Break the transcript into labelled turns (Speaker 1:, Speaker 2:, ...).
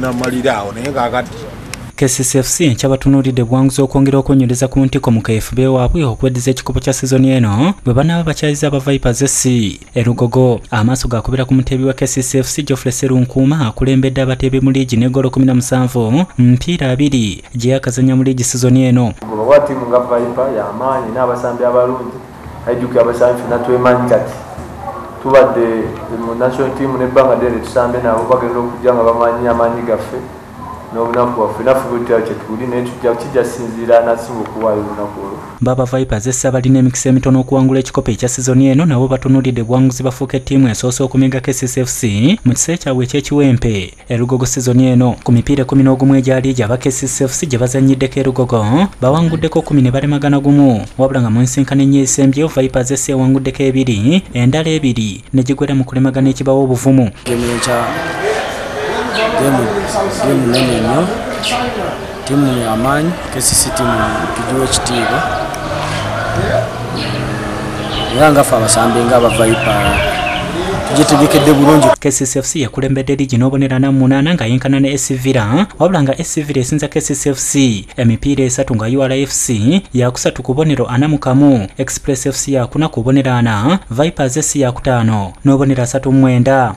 Speaker 1: namalirawo naye kakati
Speaker 2: KCCFC enkyabatunulidde bwanguzi okwongera okwenyereza ku ntiko mu KFB waabwe okweddiza ekikopo kya sizoni eno bwe banaaba bakyayiza aba Vipers SC Erugogo. Amaaso gakubira ku muteebi wa KCCFC Geoffrey Serunkuuma akulembedde abateebi mu liigi n'egolo 17 mpiira 2 gye yakazanya mu liigi sizoni eno.
Speaker 3: Wa tiimu nga Viper y'amaanyi n'abasambi abalungi ajjukira abasambi fenna twemanyi kati tubadde mu national team n'ebbanga ddene tusambe nabo bagenda okujja nga bamanyi amaanyi gaffe n'obunaku waffe naffe bwetutya kyetuli naye tujja kijasinziira nasinga okuwaayo olunaku olwo.
Speaker 2: Baba Vipers SC abalina emikisa emitono okuwangula ekikopo ekya sizoni eno nabo batunulidde bwanguzi bafuuka ettiimu esoose okumiga KCCFC mu kiseera kyabwe eky'ekiwempe Erugogo sizoni eno. Ku mipiira 11 egya liigi aba KCCFC gye bazannyiddeko Erugogo bawanguddeko 10 ne balemagana gumu, wabula nga mu nsinkano ennyesembyeyo Vipers SC ewanguddeko 2 endala 2 ne gigwera mu kulemagana ekibawo obuvumu.
Speaker 4: Gemu nene nnyo, tiimu y'amaanyi, KCC tiimu tugiwa ekitiibwa era ngaffe abasambi ng'aba Viper tugitegekedde bulungi.
Speaker 2: KCCFC yakulembedde liigi n'obonerana 8 nga yenkana ne SC Villa, wabula nga SC Villa esinza KCCFC emipiira 3 nga URFC yakusatu ku bubonero 41, Express FC yakuna ku bubonero 4, Vipers SC yakutaano n'obubonero 39.